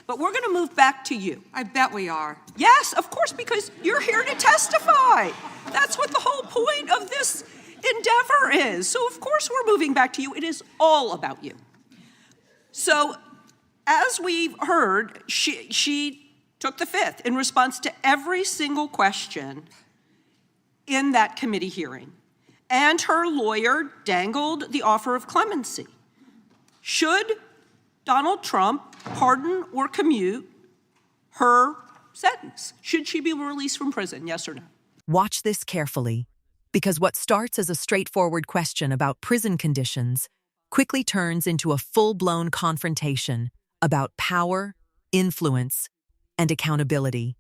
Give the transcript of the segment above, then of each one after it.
But we're going to move back to you. I bet we are. Yes, of course, because you're here to testify. That's what the whole point of this endeavor is. So, of course, we're moving back to you. It is all about you. So, as we've heard, she took the fifth in response to every single question in that committee hearing. And her lawyer dangled the offer of clemency. Should Donald Trump pardon or commute her sentence? Should she be released from prison, yes or no? Watch this carefully, because what starts as a straightforward question about prison conditions quickly turns into a full-blown confrontation about power, influence, and accountability.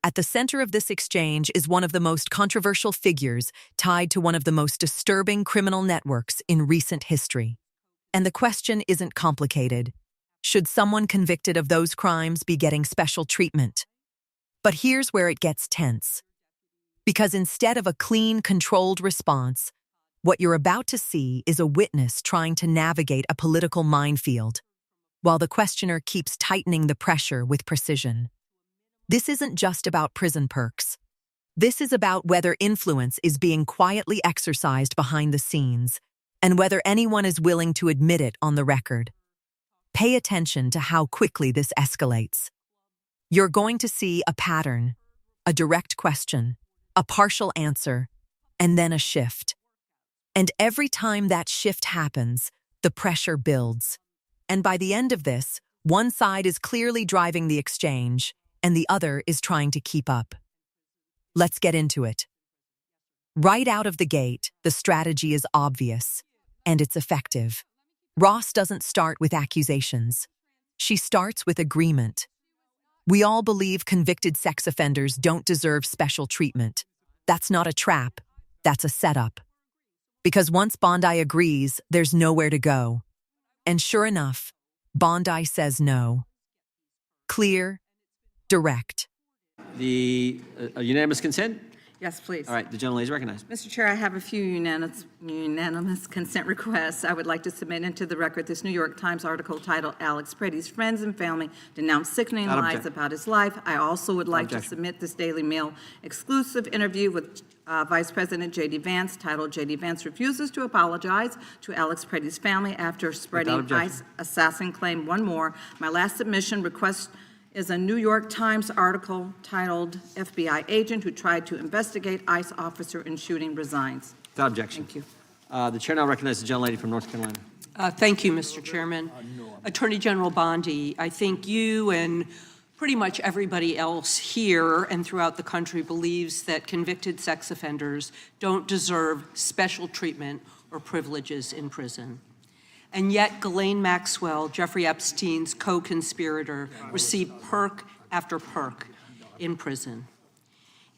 At the center of this exchange is one of the most controversial figures tied to one of the most disturbing criminal networks in recent history. And the question isn't complicated. Should someone convicted of those crimes be getting special treatment? But here's where it gets tense. Because instead of a clean, controlled response, what you're about to see is a witness trying to navigate a political minefield, while the questioner keeps tightening the pressure with precision. This isn't just about prison perks. This is about whether influence is being quietly exercised behind the scenes, and whether anyone is willing to admit it on the record. Pay attention to how quickly this escalates. You're going to see a pattern, a direct question, a partial answer, and then a shift. And every time that shift happens, the pressure builds. And by the end of this, one side is clearly driving the exchange, and the other is trying to keep up. Let's get into it. Right out of the gate, the strategy is obvious, and it's effective. Ross doesn't start with accusations. She starts with agreement. We all believe convicted sex offenders don't deserve special treatment. That's not a trap, that's a setup. Because once Bondi agrees, there's nowhere to go. And sure enough, Bondi says no. Clear, direct. The unanimous consent? Yes, please. All right, the gentlelady is recognized. Mr. Chair, I have a few unanimous consent requests. I would like to submit into the record this New York Times article titled "Alex Pretty's Friends and Family Denounce Sickening Lies About His Life." I also would like to submit this Daily Mail exclusive interview with Vice President J.D. Vance titled "J.D. Vance Refuses to Apologize to Alex Pretty's Family After Spreading ICE Assassin Claim." One more. My last submission request is a New York Times article titled "FBI Agent Who Tried to Investigate ICE Officer in Shooting Resigns." Without objection. Thank you. The chair now recognizes the gentlelady from North Carolina. Thank you, Mr. Chairman. Attorney General Bondi, I think you and pretty much everybody else here and throughout the country believes that convicted sex offenders don't deserve special treatment or privileges in prison. And yet, Ghislaine Maxwell, Jeffrey Epstein's co-conspirator, received perk after perk in prison.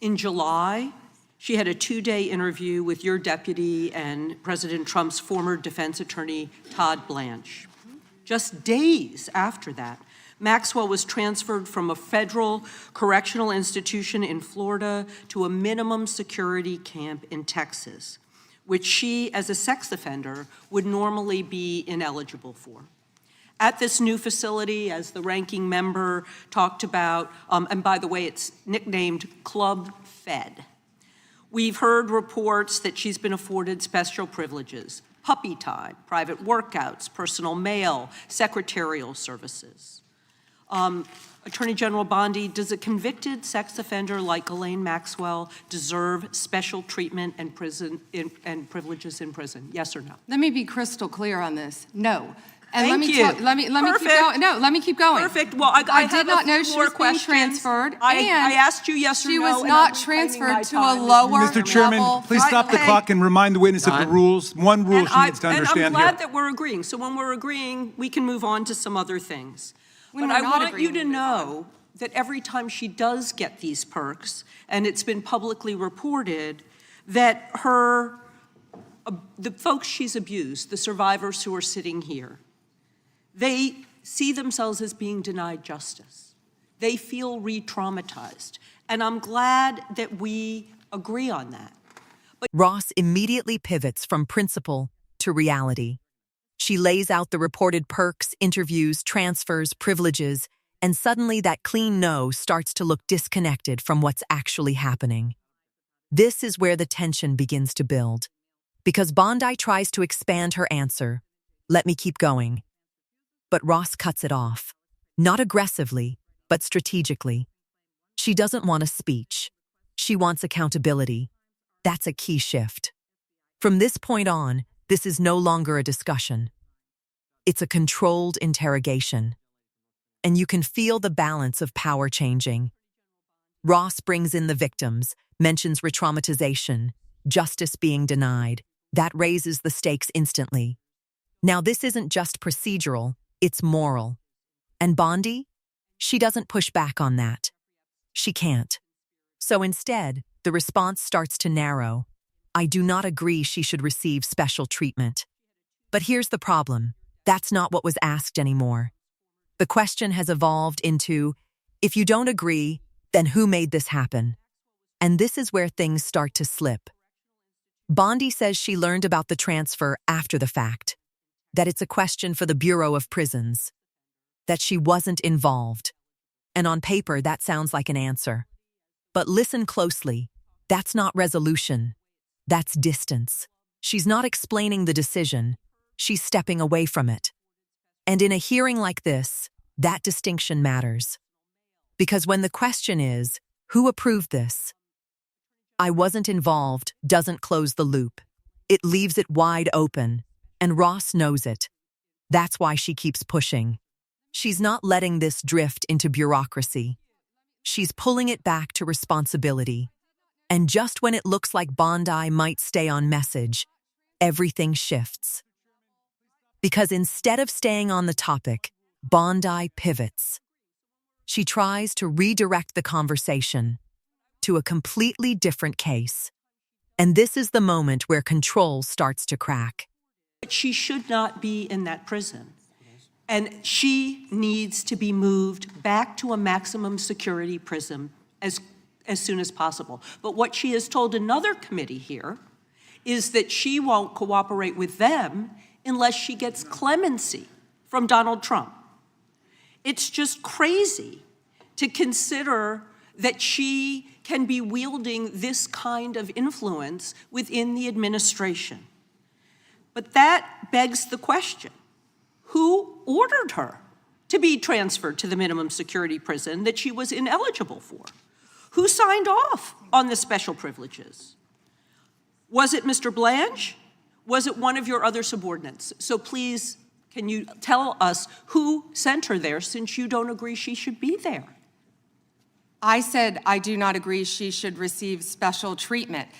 In July, she had a 2-day interview with your deputy and President Trump's former defense attorney, Todd Blanche. Just days after that, Maxwell was transferred from a federal correctional institution in Florida to a minimum security camp in Texas, which she, as a sex offender, would normally be ineligible for. At this new facility, as the ranking member talked about, and by the way, it's nicknamed Club Fed, we've heard reports that she's been afforded special privileges: puppy time, private workouts, personal mail, secretarial services. Attorney General Bondi, does a convicted sex offender like Ghislaine Maxwell deserve special treatment and privileges in prison? Yes or no? Let me be crystal clear on this. No. And Thank you. Let me keep going. No, let me keep going. Perfect. Well, I did not know she was being transferred. I asked you yes or no. She was not transferred to a lower Mr. Chairman, level. please stop the clock and remind the witness of the rules. One rule she needs to understand here. And I'm glad that we're agreeing. So when we're agreeing, we can move on to some other things. But I want you to know that every time she does get these perks, and it's been publicly reported, that the folks she's abused, the survivors who are sitting here, they see themselves as being denied justice. They feel re-traumatized. And I'm glad that we agree on that. But Ross immediately pivots from principle to reality. She lays out the reported perks, interviews, transfers, privileges, And suddenly that clean no starts to look disconnected from what's actually happening. This is where the tension begins to build. Because Bondi tries to expand her answer, let me keep going. But Ross cuts it off. Not aggressively, but strategically. She doesn't want a speech. She wants accountability. That's a key shift. From this point on, this is no longer a discussion. It's a controlled interrogation. And you can feel the balance of power changing. Ross brings in the victims, mentions re-traumatization, justice being denied. That raises the stakes instantly. Now this isn't just procedural, it's moral. And Bondi? She doesn't push back on that. She can't. So instead, the response starts to narrow. I do not agree she should receive special treatment. But here's the problem. That's not what was asked anymore. The question has evolved into, if you don't agree, then who made this happen? And this is where things start to slip. Bondi says she learned about the transfer after the fact, that it's a question for the Bureau of Prisons, that she wasn't involved. And on paper, that sounds like an answer. But listen closely. That's not resolution. That's distance. She's not explaining the decision. She's stepping away from it. And in a hearing like this, that distinction matters. Because when the question is, who approved this? I wasn't involved doesn't close the loop. It leaves it wide open, and Ross knows it. That's why she keeps pushing. She's not letting this drift into bureaucracy. She's pulling it back to responsibility. And just when it looks like Bondi might stay on message, everything shifts. Because instead of staying on the topic, Bondi pivots. She tries to redirect the conversation to a completely different case. And this is the moment where control starts to crack. She should not be in that prison. And she needs to be moved back to a maximum security prison as soon as possible. But what she has told another committee here is that she won't cooperate with them unless she gets clemency from Donald Trump. It's just crazy to consider that she can be wielding this kind of influence within the administration. But that begs the question, who ordered her to be transferred to the minimum security prison that she was ineligible for? Who signed off on the special privileges? Was it Mr. Blanche? Was it one of your other subordinates? So please, can you tell us who sent her there, since you don't agree she should be there? I said I do not agree she should receive special treatment.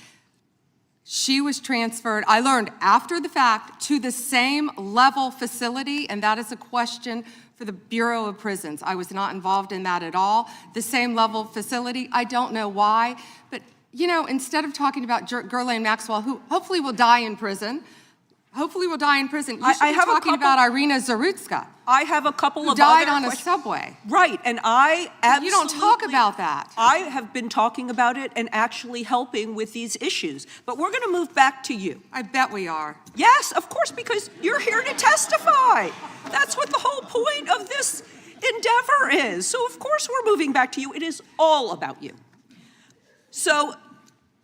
She was transferred, I learned after the fact, to the same level facility, and that is a question for the Bureau of Prisons. I was not involved in that at all. The same level facility, I don't know why, but you know, instead of talking about Ghislaine Maxwell, who hopefully will die in prison, you should be talking about Irina Zarutska. I have a couple of died other on a questions. subway. Right, and I absolutely... You don't talk about that. I have been talking about it and actually helping with these issues. But we're going to move back to you. I bet we are. Yes, of course, because you're here to testify. That's what the whole point of this endeavor is. So of course we're moving back to you. It is all about you. So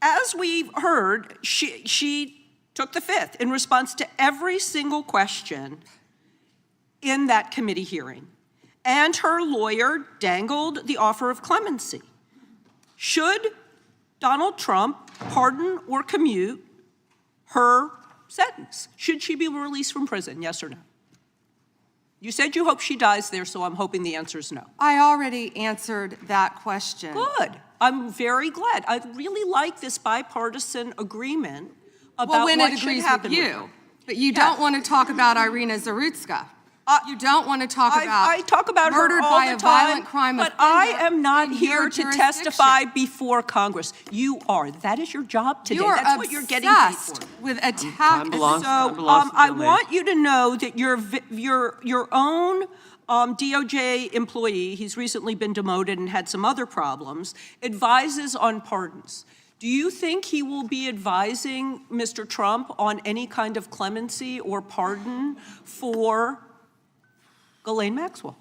as we've heard, she took the fifth in response to every single question in that committee hearing. And her lawyer dangled the offer of clemency. Should Donald Trump pardon or commute her sentence? Should she be released from prison, yes or no? You said you hope she dies there, so I'm hoping the answer is no. I already answered that question. Good. I'm very glad. I really like this bipartisan agreement about when what it should agrees happen with with you. her. But you Yes. don't want to talk about Irina Zarutska. You don't want to talk about I talk about her murdered all by the a time, violent crime but offender I am not in here your to jurisdiction. testify before Congress. You are. That is your job today. You are That's what you're getting paid obsessed for. with attack. Time belongs- So time belongs to the I young lady. want you to know that your own DOJ employee, he's recently been demoted and had some other problems, advises on pardons. Do you think he will be advising Mr. Trump on any kind of clemency or pardon for Ghislaine Maxwell?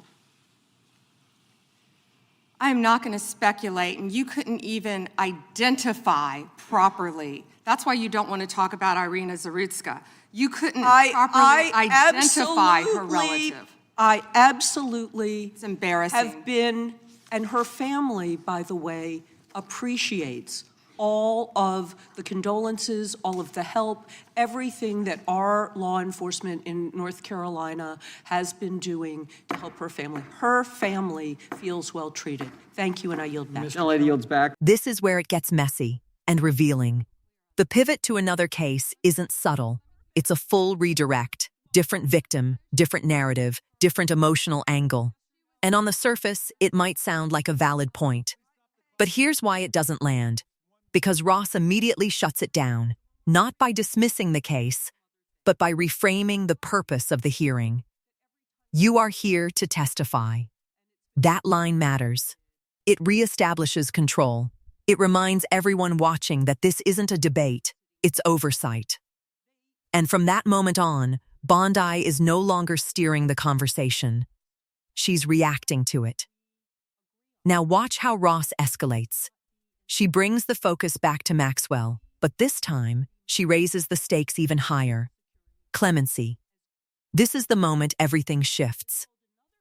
I'm not going to speculate, and you couldn't even identify properly. That's why you don't want to talk about Irina Zarutska. You couldn't properly identify her relative. I absolutely It's embarrassing. have been, and her family, by the way, appreciates all of the condolences, all of the help, everything that our law enforcement in North Carolina has been doing to help her family. Her family feels well treated. Thank you, and I yield back. The gentlelady yields back. This is where it gets messy and revealing. The pivot to another case isn't subtle. It's a full redirect. Different victim, different narrative, different emotional angle. And on the surface, it might sound like a valid point. But here's why it doesn't land. Because Ross immediately shuts it down, not by dismissing the case, but by reframing the purpose of the hearing. You are here to testify. That line matters. It reestablishes control. It reminds everyone watching that this isn't a debate, it's oversight. And from that moment on, Bondi is no longer steering the conversation. She's reacting to it. Now watch how Ross escalates. She brings the focus back to Maxwell, but this time, she raises the stakes even higher. Clemency. This is the moment everything shifts.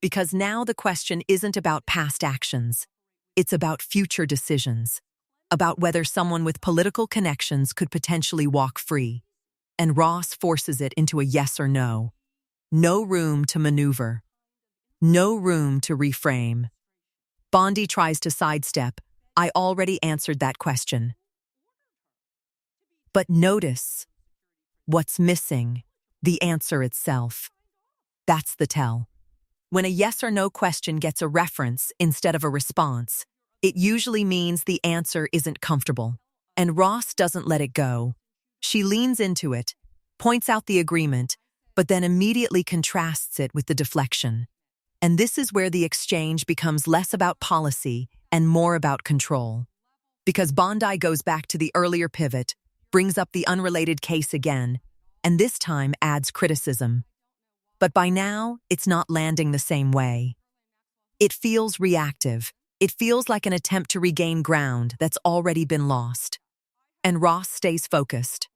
Because now the question isn't about past actions. It's about future decisions. About whether someone with political connections could potentially walk free. And Ross forces it into a yes or no. No room to maneuver. No room to reframe. Bondi tries to sidestep. I already answered that question. But notice what's missing, the answer itself. That's the tell. When a yes or no question gets a reference instead of a response, it usually means the answer isn't comfortable. And Ross doesn't let it go. She leans into it, points out the agreement, but then immediately contrasts it with the deflection. And this is where the exchange becomes less about policy and more about control. Because Bondi goes back to the earlier pivot, brings up the unrelated case again, and this time adds criticism. But by now, it's not landing the same way. It feels reactive. It feels like an attempt to regain ground that's already been lost. And Ross stays focused.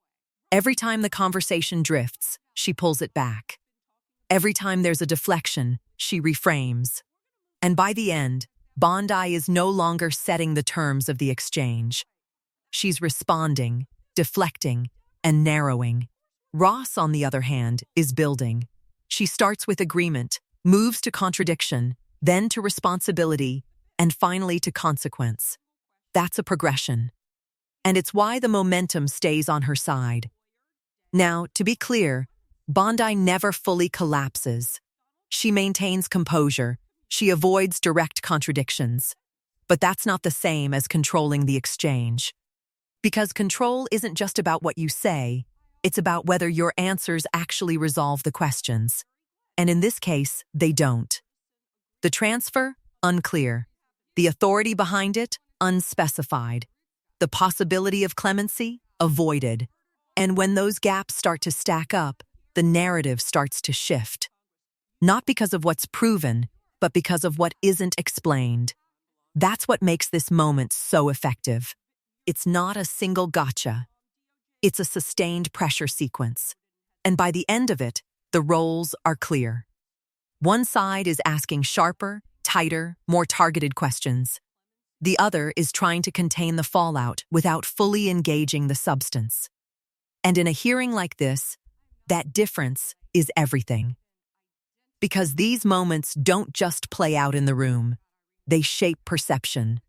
Every time the conversation drifts, she pulls it back. Every time there's a deflection, she reframes. And by the end, Bondi is no longer setting the terms of the exchange. She's responding, deflecting, and narrowing. Ross, on the other hand, is building. She starts with agreement, moves to contradiction, then to responsibility, and finally to consequence. That's a progression. And it's why the momentum stays on her side. Now, to be clear, Bondi never fully collapses. She maintains composure. She avoids direct contradictions. But that's not the same as controlling the exchange. Because control isn't just about what you say, it's about whether your answers actually resolve the questions. And in this case, they don't. The transfer? Unclear. The authority behind it? Unspecified. The possibility of clemency? Avoided. And when those gaps start to stack up, the narrative starts to shift. Not because of what's proven, but because of what isn't explained. That's what makes this moment so effective. It's not a single gotcha. It's a sustained pressure sequence. And by the end of it, the roles are clear. One side is asking sharper, tighter, more targeted questions. The other is trying to contain the fallout without fully engaging the substance. And in a hearing like this, that difference is everything. Because these moments don't just play out in the room. They shape perception.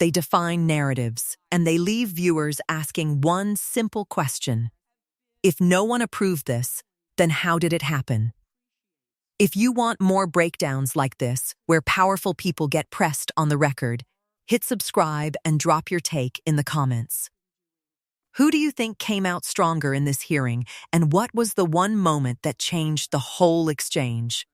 They define narratives, and they leave viewers asking one simple question. If no one approved this, then how did it happen? If you want more breakdowns like this, where powerful people get pressed on the record, hit subscribe and drop your take in the comments. Who do you think came out stronger in this hearing, and what was the one moment that changed the whole exchange?